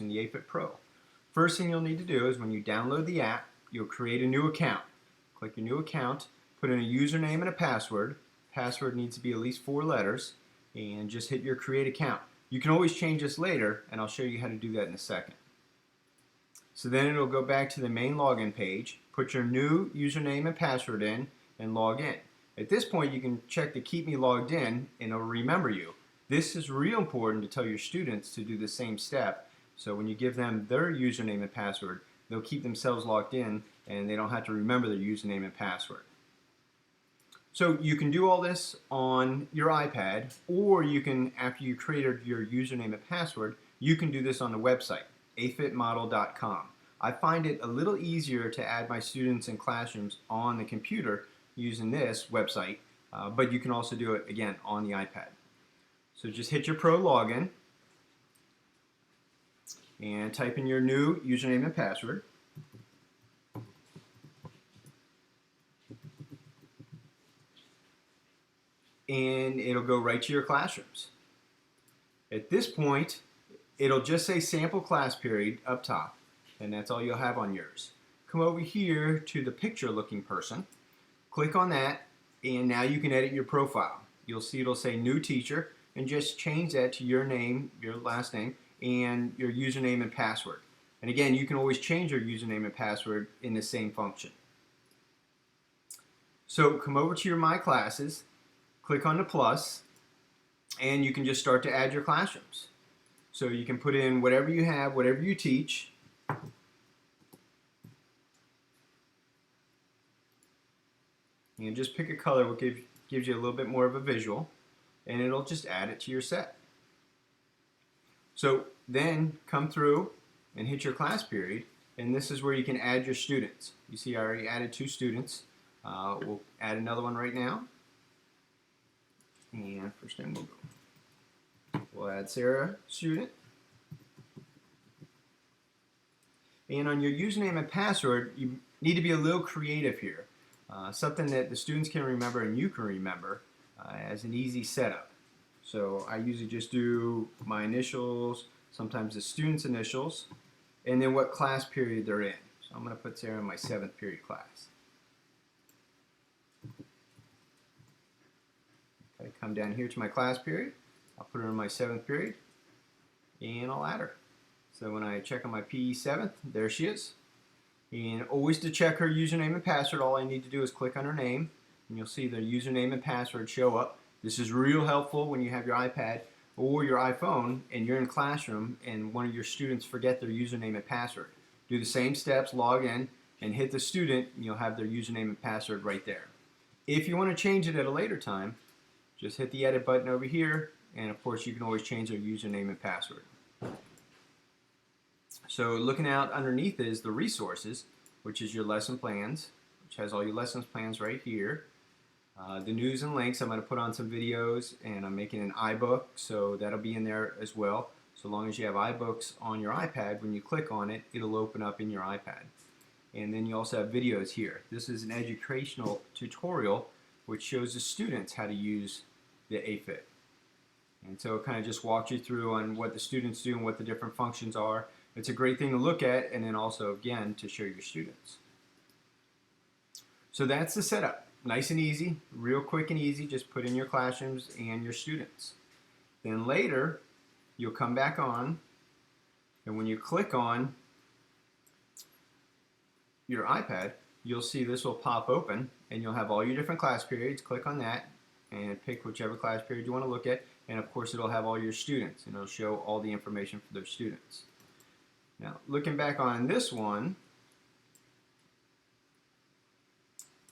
in the AFITpro. First thing you'll need to do is when you download the app, you'll create a new account. Click your new account, put in a username and a password. Password needs to be at least 4 letters, and just hit your create account. You can always change this later, and I'll show you how to do that in a second. So then it'll go back to the main login page, put your new username and password in, and log in. At this point, you can check to keep me logged in, and it'll remember you. This is real important to tell your students to do the same step, so when you give them their username and password, they'll keep themselves logged in, and they don't have to remember their username and password. So you can do all this on your iPad, or you can, after you created your username and password, you can do this on the website, afitmodel.com. I find it a little easier to add my students in classrooms on the computer using this website, but you can also do it, again, on the iPad. So just hit your Pro login and type in your new username and password. And it'll go right to your classrooms. At this point, it'll just say sample class period up top, and that's all you'll have on yours. Come over here to the picture looking person, click on that, and now you can edit your profile. You'll see it'll say new teacher, and just change that to your name, your last name, and your username and password. And again, you can always change your username and password in the same function. So come over to your My Classes, click on the plus, and you can just start to add your classrooms. So you can put in whatever you have, whatever you teach. And just pick a color which gives you a little bit more of a visual, and it'll just add it to your set. So then come through and hit your class period, and this is where you can add your students. You see I already added 2 students. We'll add another one right now. And first thing we'll add Sarah, student. And on your username and password, you need to be a little creative here. Something that the students can remember and you can remember as an easy setup. So I usually just do my initials, sometimes the student's initials, and then what class period they're in. So I'm going to put Sarah in my 7th period class. Okay, come down here to my class period. I'll put her in my 7th period, and I'll add her. So when I check on my PE 7th, there she is. And always to check her username and password, all I need to do is click on her name, and you'll see the username and password show up. This is real helpful when you have your iPad or your iPhone and you're in classroom and one of your students forget their username and password. Do the same steps, log in, and hit the student, and you'll have their username and password right there. If you want to change it at a later time, just hit the edit button over here, and of course you can always change their username and password. So looking out underneath is the resources, which is your lesson plans, which has all your lessons plans right here. The news and links, I'm going to put on some videos, and I'm making an iBook, so that'll be in there as well. So long as you have iBooks on your iPad, when you click on it, it'll open up in your iPad. And then you also have videos here. This is an educational tutorial which shows the students how to use the AFIT. And so it kind of just walks you through on what the students do and what the different functions are. It's a great thing to look at, and then also, again, to show your students. So that's the setup. Nice and easy, real quick and easy. Just put in your classrooms and your students. Then later, you'll come back on, and when you click on your iPad, you'll see this will pop open, and you'll have all your different class periods. Click on that, and pick whichever class period you want to look at, and of course it'll have all your students, and it'll show all the information for those students. Now, looking back on this one,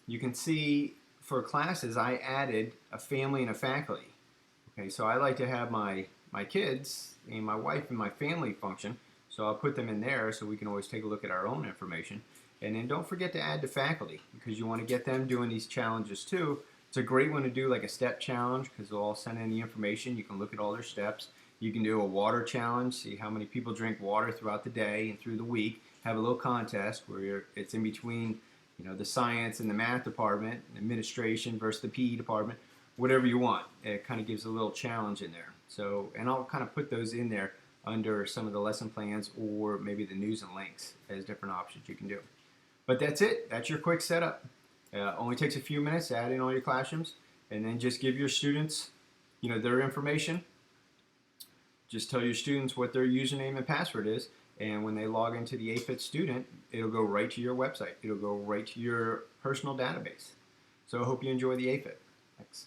you can see for classes I added a family and a faculty. Okay, so I like to have my kids and my wife and my family function, so I'll put them in there so we can always take a look at our own information. And then don't forget to add the faculty, because you want to get them doing these challenges too. It's a great one to do, like a step challenge, because they'll all send in the information. You can look at all their steps. You can do a water challenge, see how many people drink water throughout the day and through the week. Have a little contest where it's in between, the science and the math department, administration versus the PE department, whatever you want. It kind of gives a little challenge in there. So, and I'll kind of put those in there under some of the lesson plans or maybe the news and links as different options you can do. But that's it. That's your quick setup. Only takes a few minutes to add in all your classrooms, and then just give your students, their information. Just tell your students what their username and password is, and when they log into the AFIT student, it'll go right to your website. It'll go right to your personal database. So I hope you enjoy the AFIT. Thanks.